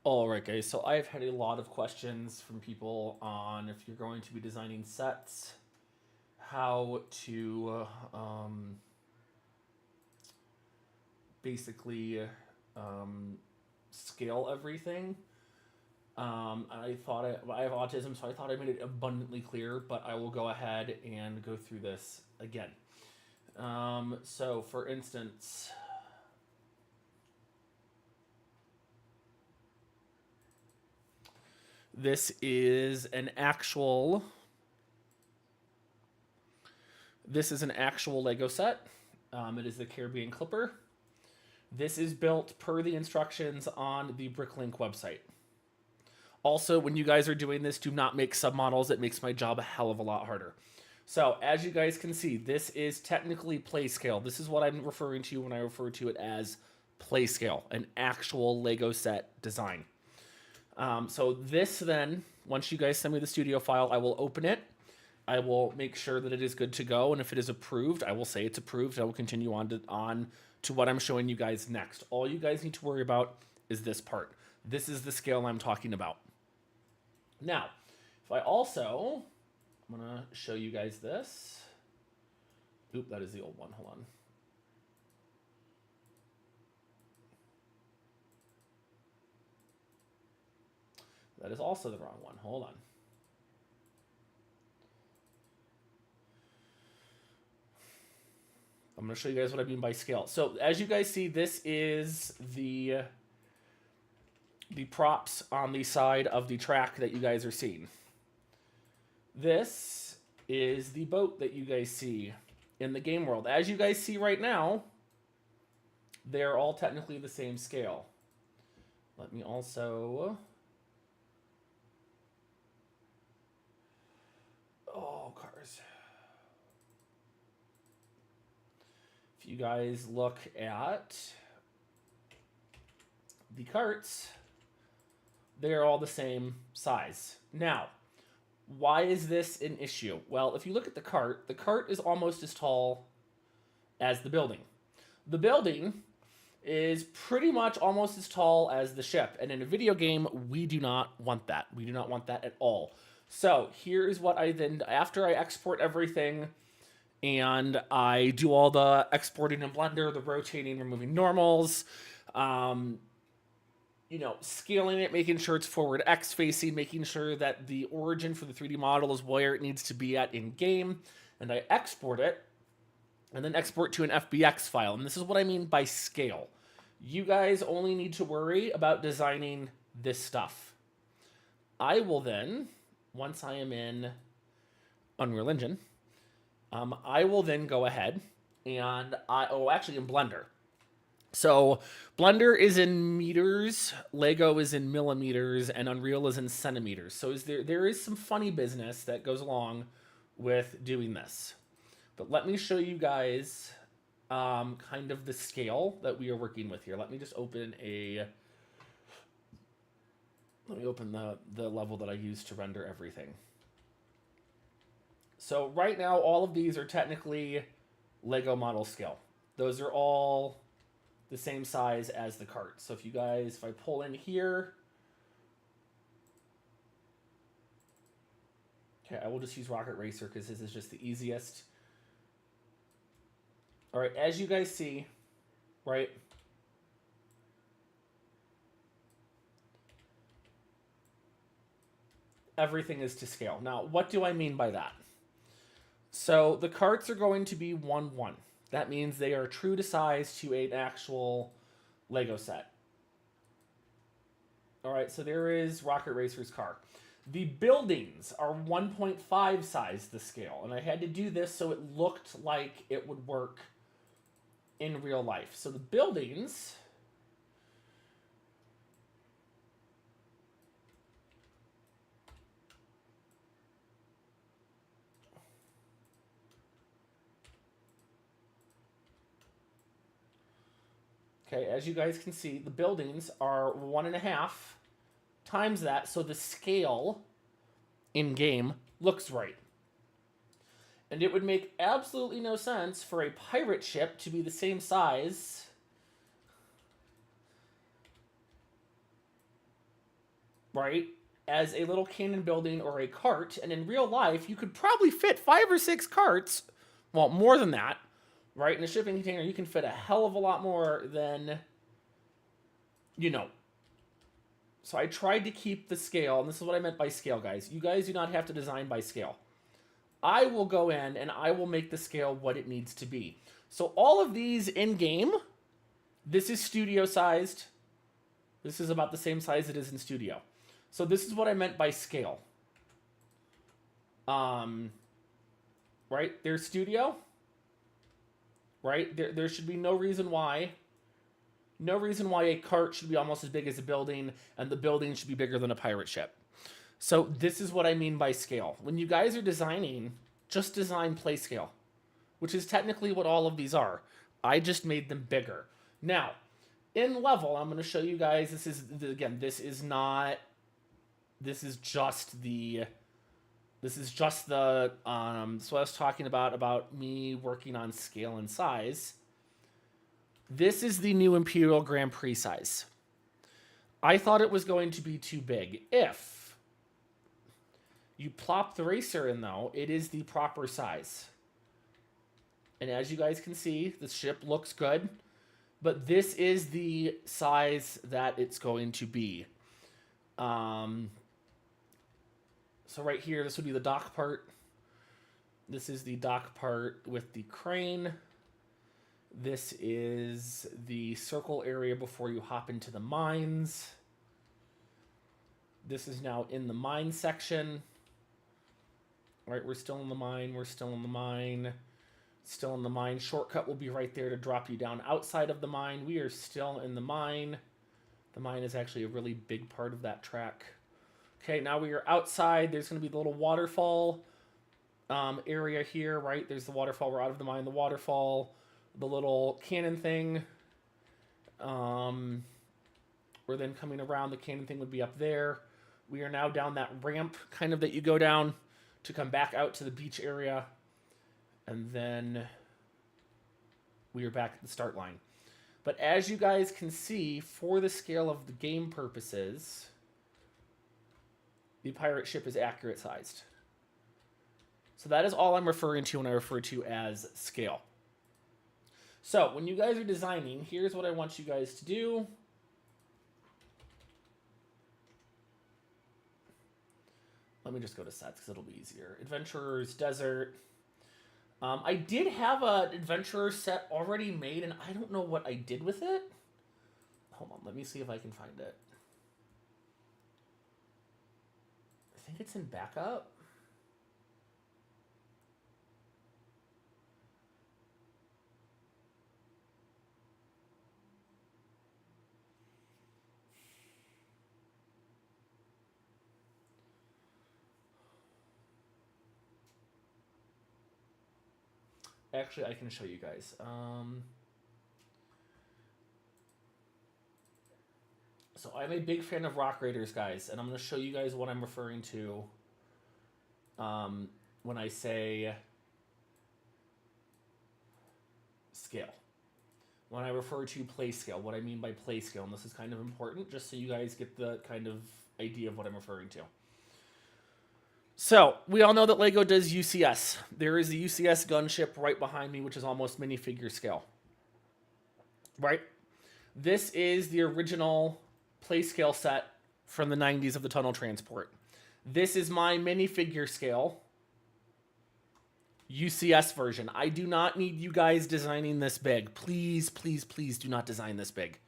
All right, guys. So I've had a lot of questions from people on if you're going to be designing sets, how to basically um, scale everything. I have autism, so I thought I made it abundantly clear, but I will go ahead and go through this again. So, for instance, this is an actual This is an actual Lego set. It is the Caribbean Clipper. This is built per the instructions on the Bricklink website. Also, when you guys are doing this, do not make submodels. It makes my job a hell of a lot harder. So, as you guys can see, this is technically play scale. This is what I'm referring to when I refer to it as play scale, an actual Lego set design. So this then, once you guys send me the studio file, I will open it. I will make sure that it is good to go, and if it is approved, I will say it's approved. I will continue on to what I'm showing you guys next. All you guys need to worry about is this part. This is the scale I'm talking about. Now, if I'm gonna show you guys this. Oop, that is the old one. Hold on. That is also the wrong one. Hold on. I'm going to show you guys what I mean by scale. So as you guys see, this is the props on the side of the track that you guys are seeing. This is the boat that you guys see in the game world. As you guys see right now, they're all technically the same scale. Let me also... Oh, cars. If you guys look at the carts, they're all the same size. Now, why is this an issue? Well, if you look at the cart is almost as tall as the building. The building is pretty much almost as tall as the ship. And in a video game, we do not want that. We do not want that at all. So here's what I then, after I export everything and I do all the exporting in Blender, the rotating, removing normals, scaling it, making sure it's forward X facing, making sure that the origin for the 3D model is where it needs to be at in game. And I export it and then export to an FBX file. And this is what I mean by scale. You guys only need to worry about designing this stuff. I will then, once I am in Unreal Engine, I will then go ahead and actually in Blender. So Blender is in meters, Lego is in millimeters, and Unreal is in centimeters. So there is some funny business that goes along with doing this. But let me show you guys kind of the scale that we are working with here. Let me just open the level that I use to render everything. So right now, all of these are technically Lego model scale. Those are all the same size as the cart. So if I pull in here, okay, I will just use Rocket Racer because this is just the easiest. All right, as you guys see, right, everything is to scale. Now, what do I mean by that? So the carts are going to be 1-1. That means they are true to size to an actual Lego set. All right, so there is Rocket Racer's car. The buildings are 1.5 size the scale, and I had to do this so it looked like it would work in real life. So the buildings... Okay, as you guys can see, the buildings are 1.5 times that, so the scale in-game looks right. And it would make absolutely no sense for a pirate ship to be the same size right, as a little cannon building or a cart. And in real life, you could probably fit 5 or 6 carts. Well, more than that, right? In a shipping container, you can fit a hell of a lot more than, you know. So I tried to keep the scale, and this is what I meant by scale, guys. You guys do not have to design by scale. I will go in and I will make the scale what it needs to be. So all of these in-game, this is studio sized. This is about the same size it is in studio. So this is what I meant by scale. Right? There's studio. Right? There should be no reason why a cart should be almost as big as a building, and the building should be bigger than a pirate ship. So this is what I mean by scale. When you guys are designing, just design play scale, which is technically what all of these are. I just made them bigger. Now, in level, I'm going to show you guys, this is just the, so what I was talking about me working on scale and size. This is the new Imperial Grand Prix size. I thought it was going to be too big. If you plop the racer in, though, it is the proper size. And as you guys can see, the ship looks good. But this is the size that it's going to be. So right here, this would be the dock part. This is the dock part with the crane. This is the circle area before you hop into the mines. This is now in the mine section. Right, we're still in the mine. We're still in the mine. Still in the mine. Shortcut will be right there to drop you down outside of the mine. We are still in the mine. The mine is actually a really big part of that track. Okay, now we are outside. There's going to be the little waterfall area here, right? There's the waterfall. We're out of the mine. The waterfall. The little cannon thing. We're then coming around. The cannon thing would be up there. We are now down that ramp kind of that you go down to come back out to the beach area. And then we are back at the start line. But as you guys can see, for the scale of the game purposes, the pirate ship is accurate sized. So that is all I'm referring to when I refer to as scale. So when you guys are designing, here's what I want you guys to do. Let me just go to sets because it'll be easier. Adventurers, desert. I did have an adventurer set already made, and I don't know what I did with it. Hold on, let me see if I can find it. I think it's in backup. Actually, I can show you guys. So I'm a big fan of Rock Raiders, guys, and I'm going to show you guys what I'm referring to when I say scale. When I refer to play scale, what I mean by play scale, and this is kind of important, just so you guys get the kind of idea of what I'm referring to. So, we all know that LEGO does UCS. There is the UCS gunship right behind me, which is almost minifigure scale. Right? This is the original play scale set from the 90s of the tunnel transport. This is my minifigure scale UCS version. I do not need you guys designing this big. Please, please, please do not design this big.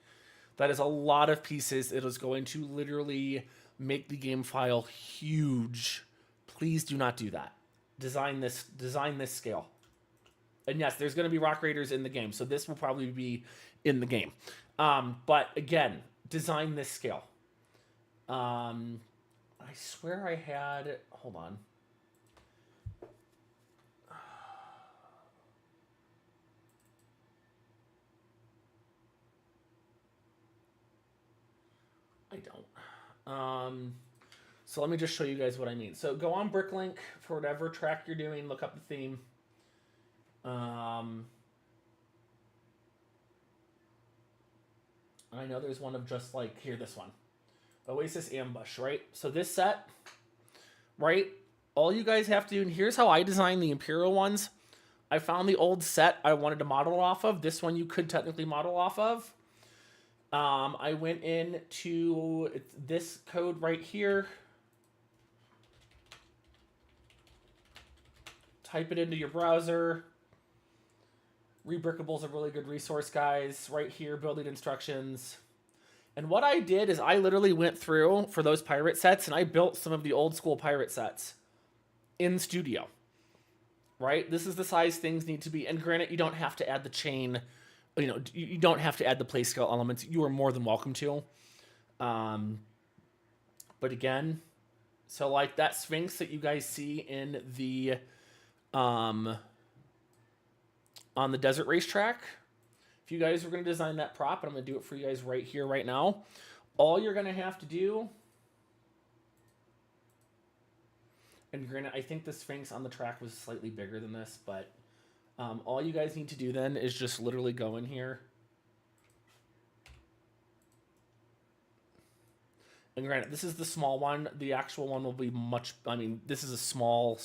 That is a lot of pieces. It is going to literally make the game file huge. Please do not do that. Design this scale. And yes, there's going to be Rock Raiders in the game, so this will probably be in the game. But again, design this scale. I swear I had... Hold on. I don't. So let me just show you guys what I mean. So go on Bricklink for whatever track you're doing. Look up the theme. I know there's one of just like, here, this one. Oasis Ambush, right? So this set, right? All you guys have to do, and here's how I designed the Imperial ones. I found the old set I wanted to model off of. This one you could technically model off of. I went into this code right here. Type it into your browser. Rebrickable is a really good resource, guys. Right here, building instructions. And what I did is I literally went through for those pirate sets and I built some of the old school pirate sets in Studio. Right? This is the size things need to be. And granted, you don't have to add the chain. You know, you don't have to add the play scale elements. You are more than welcome to. But again, so like that Sphinx that you guys see in the on the desert racetrack, if you guys are going to design that prop, and I'm going to do it for you guys right here, right now, all you're going to have to do, and granted, I think the Sphinx on the track was slightly bigger than this, but all you guys need to do then is just literally go in here. And granted, this is the small one. The actual one will be much, I mean, this is a small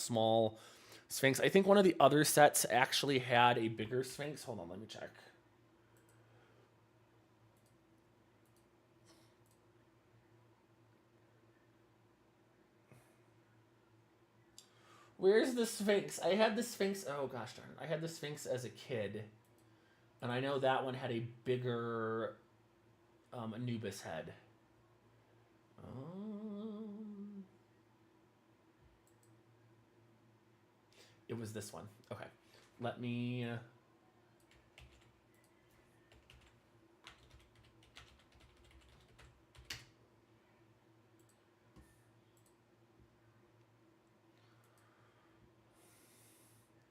Sphinx. I think one of the other sets actually had a bigger Sphinx. Hold on, let me check. Where's the Sphinx? I had the Sphinx, oh gosh darn it. I had the Sphinx as a kid. And I know that one had a bigger Anubis head. It was this one. Okay. Let me...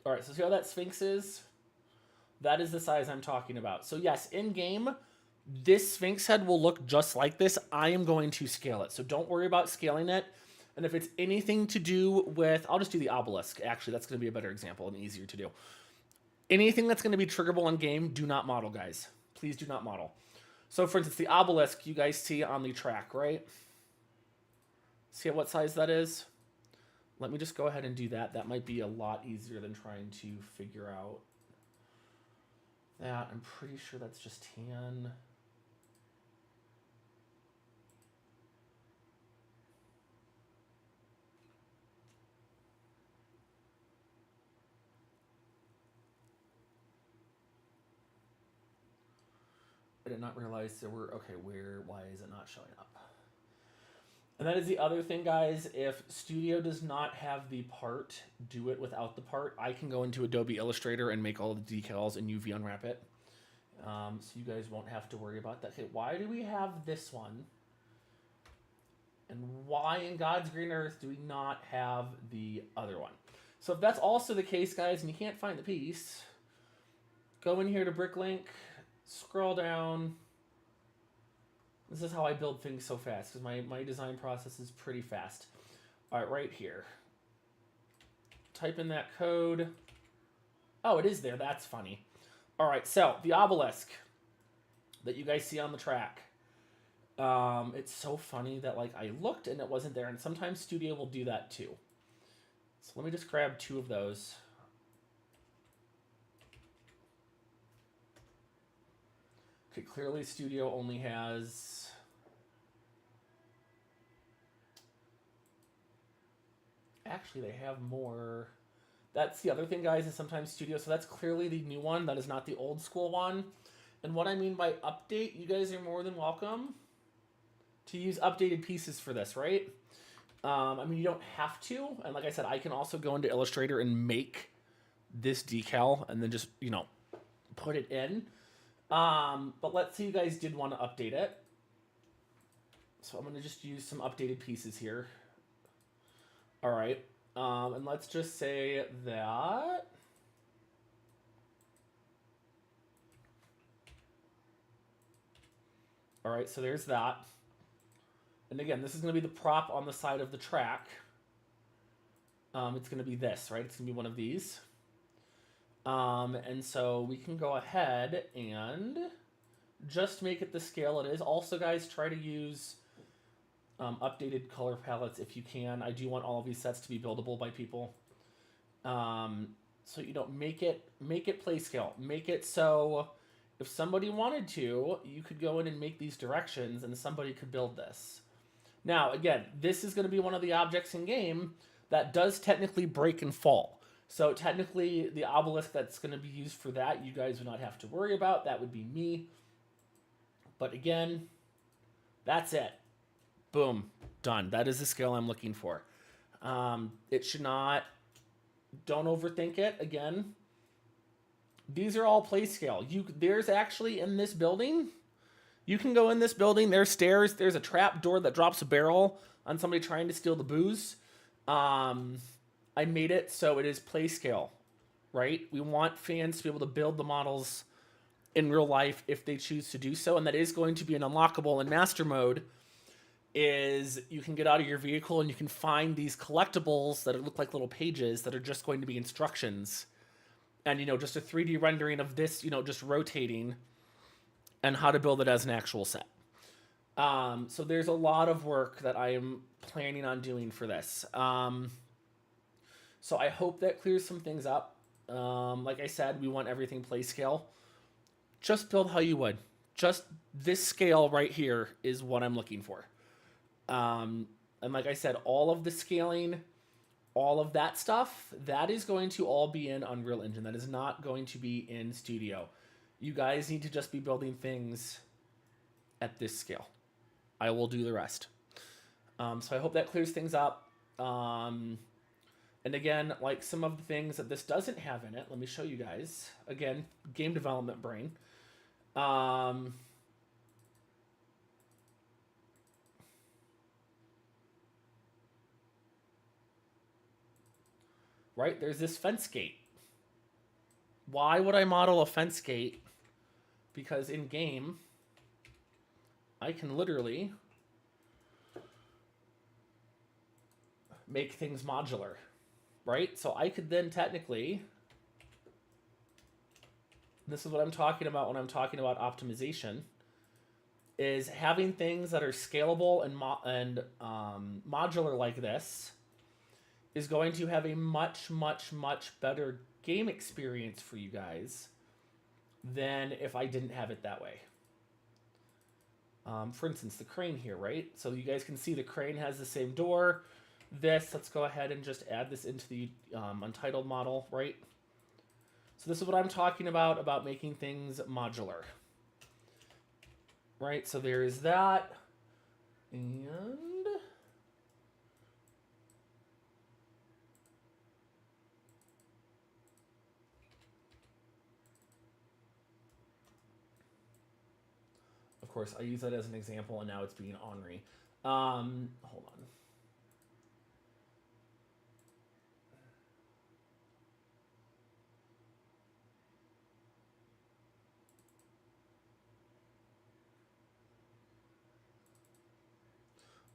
All right, so see how that Sphinx is? That is the size I'm talking about. So yes, in-game, this Sphinx head will look just like this. I am going to scale it, so don't worry about scaling it. And if it's anything to do with... I'll just do the obelisk. Actually, that's going to be a better example and easier to do. Anything that's going to be triggerable in-game, do not model, guys. Please do not model. So, for instance, the obelisk you guys see on the track, right? See what size that is? Let me just go ahead and do that. That might be a lot easier than trying to figure out that. I'm pretty sure that's just tan. I did not realize there were... Okay, why is it not showing up? And that is the other thing, guys. If Studio does not have the part, do it without the part. I can go into Adobe Illustrator and make all the decals and UV unwrap it. So you guys won't have to worry about that. Okay, why do we have this one? And why in God's green earth do we not have the other one? So if that's also the case, guys, and you can't find the piece, go in here to Bricklink, scroll down. This is how I build things so fast, because my design process is pretty fast. All right, right here. Type in that code. Oh, it is there. That's funny. All right, so the obelisk that you guys see on the track. It's so funny that like I looked and it wasn't there, and sometimes Studio will do that too. So let me just grab 2 of those. Okay, clearly Studio only has... Actually, they have more. That's the other thing, guys, is sometimes Studio... So that's clearly the new one. That is not the old school one. And what I mean by update, you guys are more than welcome to use updated pieces for this, right? I mean, you don't have to. And like I said, I can also go into Illustrator and make this decal and then just, you know, put it in. But let's say you guys did want to update it. So I'm going to just use some updated pieces here. All right. And let's just say that... All right, so there's that. And again, this is going to be the prop on the side of the track. It's going to be this, right? It's going to be one of these. And so we can go ahead and just make it the scale it is. Also, guys, try to use updated color palettes if you can. I do want all of these sets to be buildable by people. So, you know, make it play scale. Make it so if somebody wanted to, you could go in and make these directions and somebody could build this. Now, again, this is going to be one of the objects in game that does technically break and fall. So technically, the obelisk that's going to be used for that, you guys would not have to worry about. That would be me. But again, that's it. Boom. Done. That is the scale I'm looking for. It should not... Don't overthink it. Again, these are all play scale. There's actually in this building... You can go in this building. There's stairs. There's a trap door that drops a barrel on somebody trying to steal the booze. I made it so it is play scale, right? We want fans to be able to build the models in real life if they choose to do so, and that is going to be an unlockable in master mode. Is you can get out of your vehicle and you can find these collectibles that look like little pages that are just going to be instructions, and just a 3D rendering of this, just rotating, and how to build it as an actual set. So there's a lot of work that I am planning on doing for this. So I hope that clears some things up. Like I said, we want everything play scale. Just build how you would. Just this scale right here is what I'm looking for. And like I said, all of the scaling, all of that stuff, that is going to all be in Unreal Engine. That is not going to be in Studio. You guys need to just be building things at this scale. I will do the rest. So I hope that clears things up. And again, like some of the things that this doesn't have in it, let me show you guys. Again, game development brain. Right, there's this fence gate. Why would I model a fence gate? Because in game, I can literally make things modular, right? So I could then technically, this is what I'm talking about when I'm talking about optimization, is having things that are scalable and modular like this is going to have a much, much, much better game experience for you guys than if I didn't have it that way. For instance, the crane here, right? So you guys can see the crane has the same door. Let's go ahead and just add this into the Untitled model, right? So this is what I'm talking about making things modular. Right, so there is that. And of course, I use that as an example, and now it's being ornery. Hold on.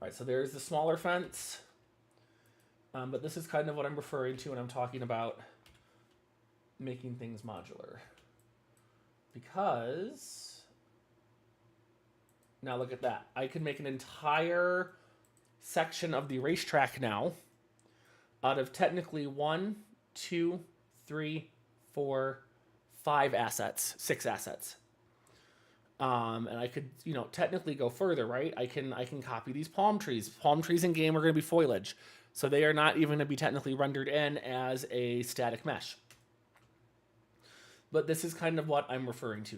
All right, so there's the smaller fence. But this is kind of what I'm referring to when I'm talking about making things modular. Because... Now look at that. I can make an entire section of the racetrack now out of technically 1, 2, 3, 4, 5 assets, 6 assets. And I could, technically go further, right? I can copy these palm trees. Palm trees in game are going to be foliage. So they are not even going to be technically rendered in as a static mesh. But this is kind of what I'm referring to.